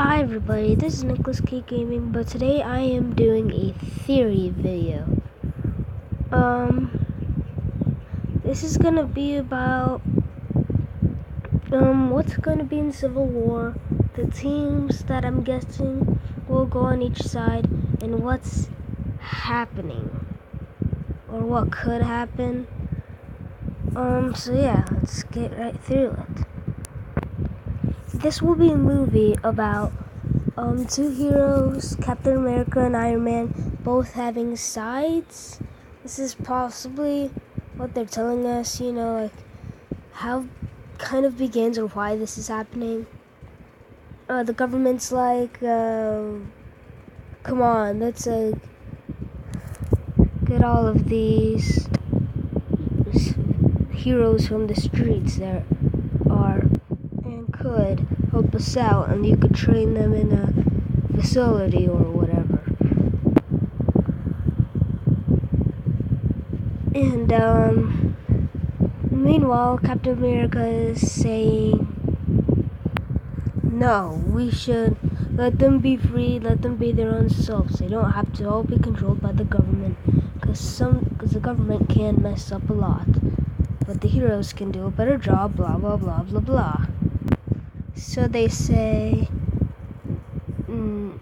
Hi everybody, this is Nicholas K Gaming, but today I am doing a theory video. This is gonna be about what's gonna be in Civil War, the teams that I'm guessing will go on each side, and what's happening or what could happen. So yeah, let's get right through it. This will be a movie about two heroes, Captain America and Iron Man, both having sides. This is possibly what they're telling us, like how kind of begins or why this is happening. The government's like, come on, let's get all of these heroes from the streets there are and could help us out, and you could train them in a facility or whatever. And meanwhile, Captain America is saying, no, we should let them be free, let them be their own selves. They don't have to all be controlled by the government, because the government can mess up a lot. But the heroes can do a better job, blah, blah, blah, blah, blah. So they say, blah,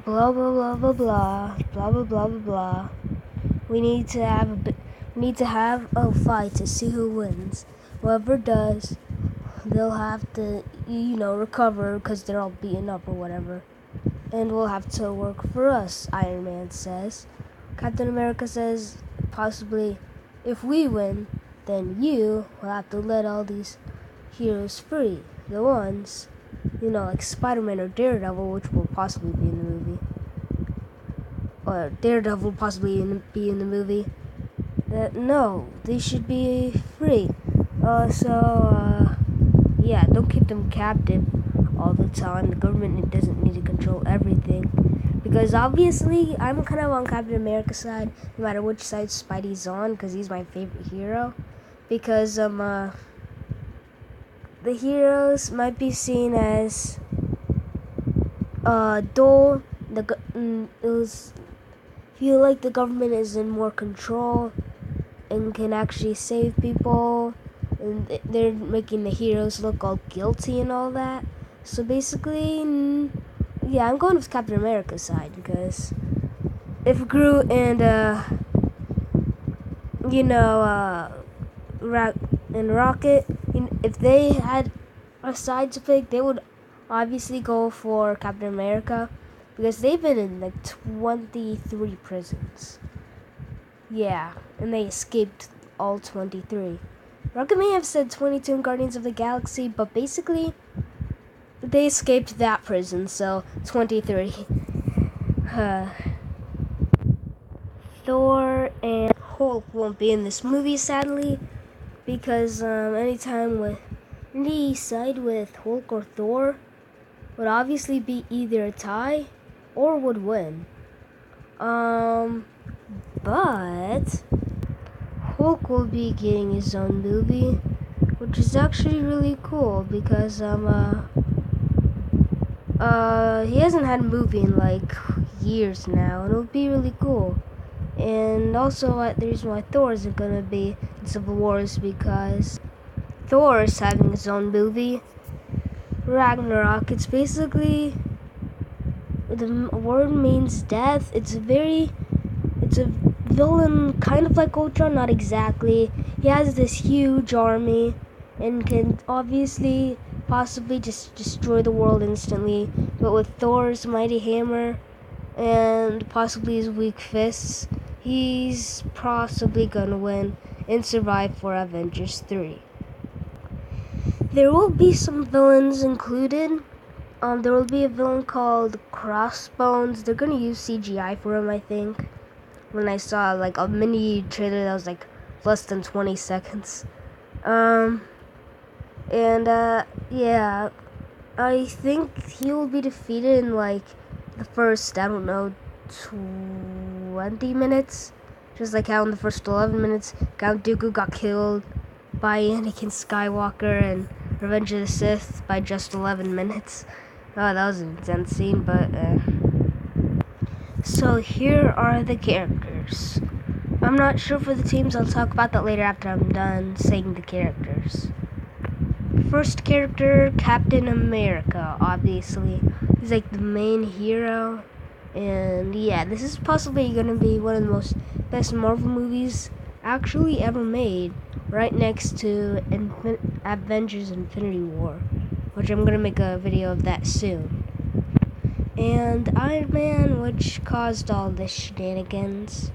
blah, blah, blah, blah, blah, blah, blah, blah, blah. We need to have a fight to see who wins. Whoever does, they'll have to, recover because they're all beaten up or whatever. And we'll have to work for us, Iron Man says. Captain America says, possibly, if we win, then you will have to let all these heroes free. The ones, like Spider-Man or Daredevil, which will possibly be in the movie. Or Daredevil will possibly be in the movie. That no, they should be free. Yeah, don't keep them captive all the time. The government doesn't need to control everything. Because obviously, I'm kind of on Captain America's side, no matter which side Spidey's on, because he's my favorite hero. Because, the heroes might be seen as, dull. Feel like the government is in more control and can actually save people, and they're making the heroes look all guilty and all that. So basically, yeah, I'm going with Captain America's side, because if Groot and Rocket, if they had a side to pick, they would obviously go for Captain America, because they've been in like 23 prisons. Yeah, and they escaped all 23. Rocket may have said 22 in Guardians of the Galaxy, but basically, they escaped that prison, so 23. Thor and Hulk won't be in this movie, sadly, because any side with Hulk or Thor would obviously be either a tie or would win. But Hulk will be getting his own movie, which is actually really cool, because he hasn't had a movie in like years now, and it'll be really cool. And also, the reason why Thor isn't gonna be in Civil War is because Thor is having his own movie, Ragnarok. It's basically, the word means death. It's a villain, kind of like Ultron, not exactly. He has this huge army and can obviously possibly just destroy the world instantly, but with Thor's mighty hammer and possibly his weak fists, he's possibly gonna win and survive for Avengers 3. There will be some villains included. There will be a villain called Crossbones. They're gonna use CGI for him, I think. When I saw like a mini trailer that was like less than 20 seconds. Yeah, I think he will be defeated in like the first, 20 minutes. Just like how in the first 11 minutes, Count Dooku got killed by Anakin Skywalker and Revenge of the Sith by just 11 minutes. Oh, that was an intense scene, but so here are the characters. I'm not sure for the teams. I'll talk about that later after I'm done saying the characters. First character, Captain America, obviously. He's like the main hero. And yeah, this is possibly going to be one of the most best Marvel movies actually ever made. Right next to Avengers Infinity War. Which I'm going to make a video of that soon. And Iron Man, which caused all this shenanigans.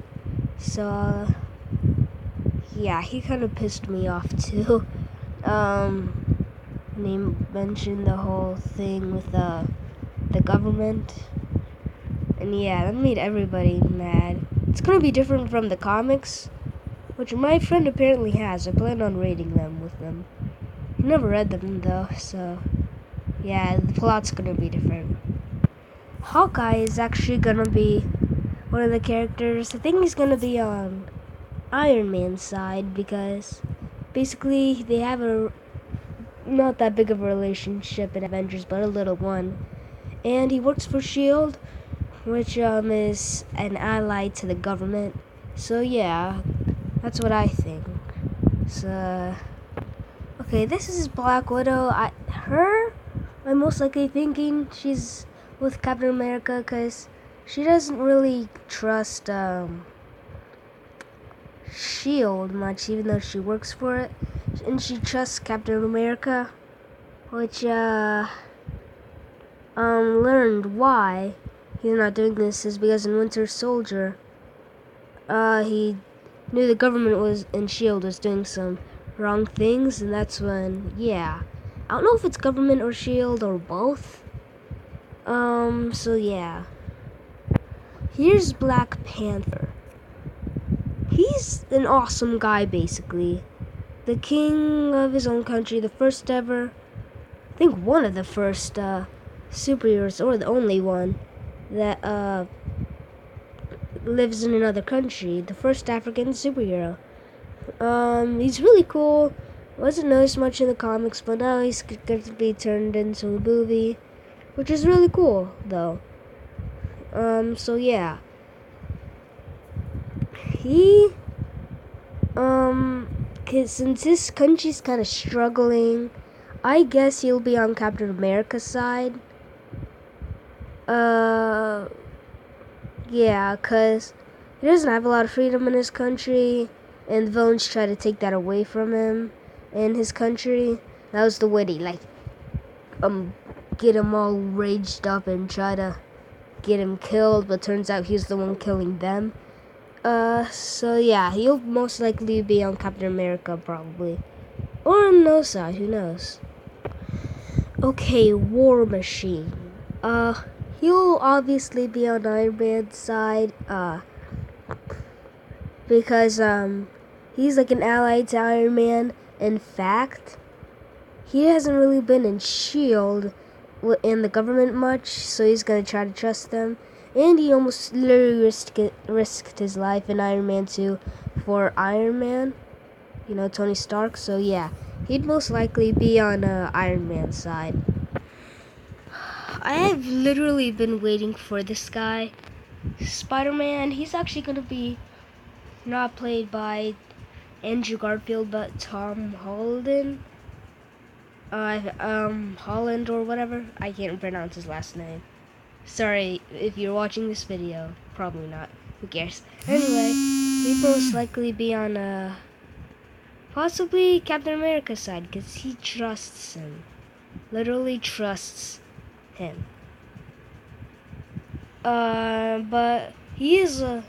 So, yeah, he kind of pissed me off too. And he mentioned the whole thing with the government. And yeah, that made everybody mad. It's gonna be different from the comics, which my friend apparently has. I plan on reading them with them. I've never read them though, so yeah, the plot's gonna be different. Hawkeye is actually gonna be one of the characters. I think he's gonna be on Iron Man's side because basically they have a not that big of a relationship in Avengers, but a little one. And he works for S.H.I.E.L.D., which is an ally to the government. So yeah, that's what I think. So, okay, this is Black Widow. I'm most likely thinking she's with Captain America because she doesn't really trust S.H.I.E.L.D. much, even though she works for it. And she trusts Captain America, which learned why he's not doing this is because in Winter Soldier, he knew the government was and S.H.I.E.L.D. was doing some wrong things, and that's when, yeah. I don't know if it's government or S.H.I.E.L.D. or both. So yeah. Here's Black Panther. He's an awesome guy, basically. The king of his own country, the first ever, I think one of the first superheroes, or the only one, that lives in another country. The first African superhero. He's really cool. Wasn't noticed much in the comics, but now he's going to be turned into a movie, which is really cool, though. So yeah. He, 'cause since this country's kind of struggling, I guess he'll be on Captain America's side. Yeah, 'cause he doesn't have a lot of freedom in his country, and the villains try to take that away from him in his country. That was the way they, get him all raged up and try to get him killed, but turns out he's the one killing them. So yeah, he'll most likely be on Captain America, probably. Or on no side, who knows? Okay, War Machine. He'll obviously be on Iron Man's side, because, he's like an ally to Iron Man. In fact, he hasn't really been in S.H.I.E.L.D. in the government much, so he's gonna try to trust them. And he almost literally risked his life in Iron Man 2 for Iron Man, Tony Stark. So yeah, he'd most likely be on Iron Man's side. I have literally been waiting for this guy, Spider-Man. He's actually gonna be not played by Andrew Garfield, but Tom Holland. Holland or whatever. I can't pronounce his last name. Sorry if you're watching this video. Probably not. Who cares? Anyway, he'd most likely be on possibly Captain America's side because he trusts him. Literally trusts him. But he is a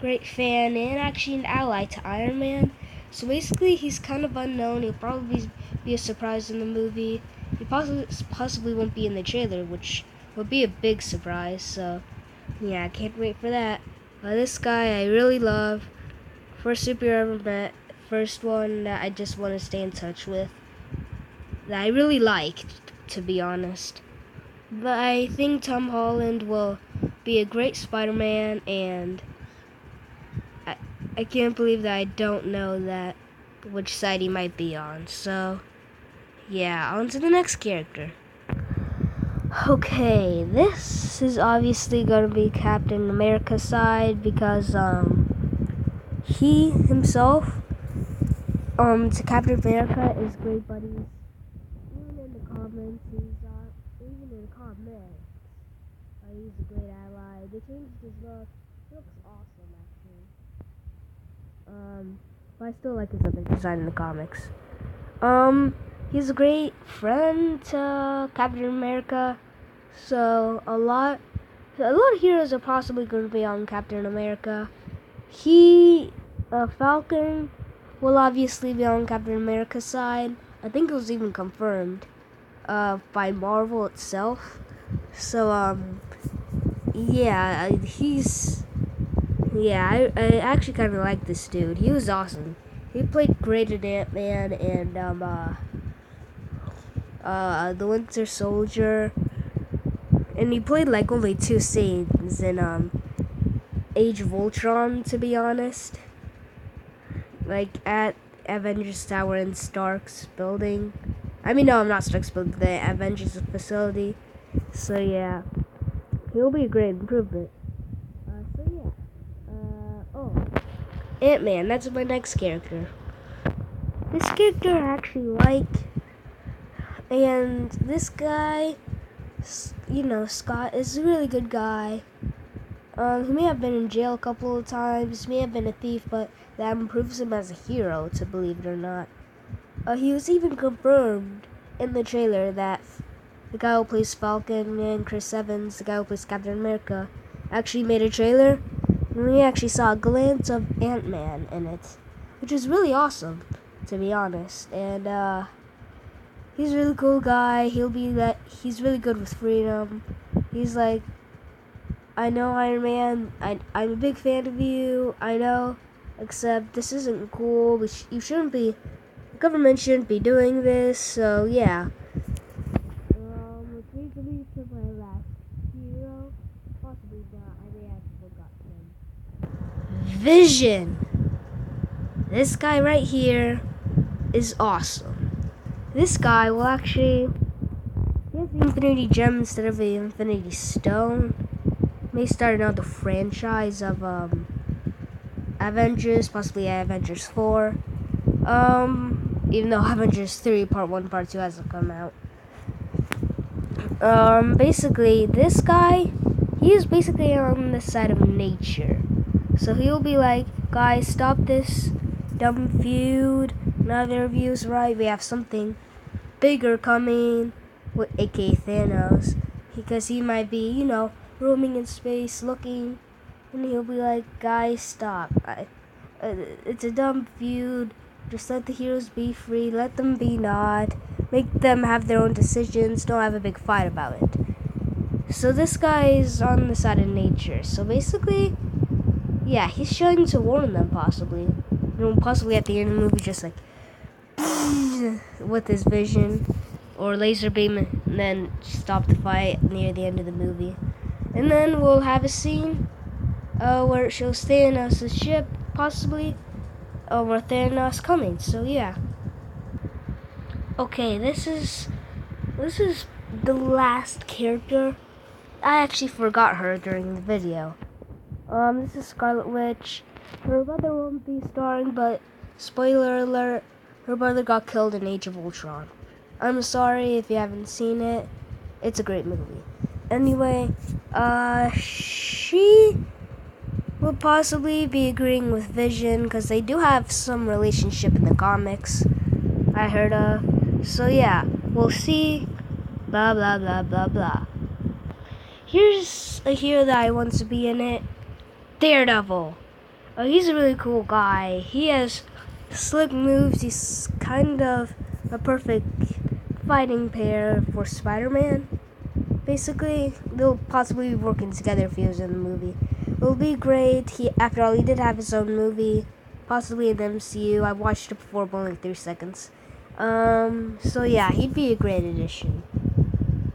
great fan and actually an ally to Iron Man. So basically, he's kind of unknown. He'll probably be a surprise in the movie. He possibly won't be in the trailer, which would be a big surprise. So, yeah, I can't wait for that. This guy I really love. First superhero I ever met. First one that I just want to stay in touch with. That I really liked, to be honest. But I think Tom Holland will be a great Spider-Man, and I can't believe that I don't know that which side he might be on. So, yeah, on to the next character. Okay, this is obviously gonna be Captain America's side because he himself to Captain America is great buddies. Even in the comments, even in the comics, he's a great ally. They changed his look. He looks awesome actually. But I still like his other design in the comics. He's a great friend to Captain America. So a lot of heroes are possibly going to be on Captain America. Falcon will obviously be on Captain America's side. I think it was even confirmed by Marvel itself. So yeah, I actually kind of like this dude. He was awesome. He played great in Ant-Man and the Winter Soldier, and he played like only 2 scenes in Age of Ultron, to be honest. Like at Avengers Tower in Stark's building. I mean, no, not Stark's building, the Avengers facility. So yeah, he'll be a great improvement. Ant-Man, that's my next character. This character I actually like, and this guy, Scott is a really good guy. He may have been in jail a couple of times, may have been a thief, but that improves him as a hero, to believe it or not. He was even confirmed in the trailer that the guy who plays Falcon and Chris Evans, the guy who plays Captain America, actually made a trailer, and we actually saw a glance of Ant-Man in it, which is really awesome, to be honest. And he's a really cool guy. He's really good with freedom. He's like, I know, Iron Man, I'm a big fan of you, I know, except this isn't cool. You shouldn't be, the government shouldn't be doing this, so yeah. It brings me to my last hero. Possibly not, I may have forgotten him. Vision! This guy right here is awesome. This guy will actually, he has the Infinity Gem instead of the Infinity Stone. May start another franchise of Avengers, possibly Avengers 4. Even though Avengers 3 Part 1, Part 2 hasn't come out. Basically, this guy, he is basically on the side of nature. So he'll be like, guys, stop this dumb feud. None of their views right. We have something bigger coming, with aka Thanos. Because he might be, roaming in space, looking, and he'll be like, guys, stop. It's a dumb feud. Just let the heroes be free. Let them be not. Make them have their own decisions. Don't have a big fight about it. So this guy is on the side of nature. So basically, yeah, he's trying to warn them, possibly. Possibly at the end of the movie, just like, with his vision. Or laser beam, and then stop the fight near the end of the movie. And then we'll have a scene where it shows Thanos' ship, possibly, where Thanos coming. So yeah. Okay, this is the last character. I actually forgot her during the video. This is Scarlet Witch. Her brother won't be starring, but spoiler alert, her brother got killed in Age of Ultron. I'm sorry if you haven't seen it. It's a great movie. Anyway, she will possibly be agreeing with Vision because they do have some relationship in the comics, I heard of. So yeah, we'll see. Blah, blah, blah, blah, blah. Here's a hero that I want to be in it. Daredevil. He's a really cool guy. He has slick moves. He's kind of a perfect fighting pair for Spider-Man. Basically, they'll possibly be working together if he was in the movie. It'll be great. After all, he did have his own movie, possibly in the MCU. I watched it before, but only 3 seconds. So yeah, he'd be a great addition.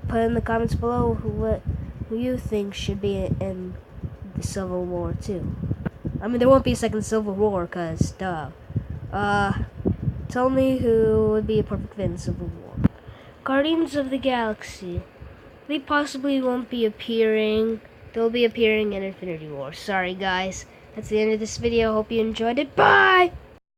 Put in the comments below who you think should be in the Civil War too. I mean, there won't be a second Civil War, cause duh. Tell me who would be a perfect fit in Civil War. Guardians of the Galaxy. they possibly won't be appearing. They'll be appearing in Infinity War. Sorry guys. That's the end of this video. Hope you enjoyed it. Bye!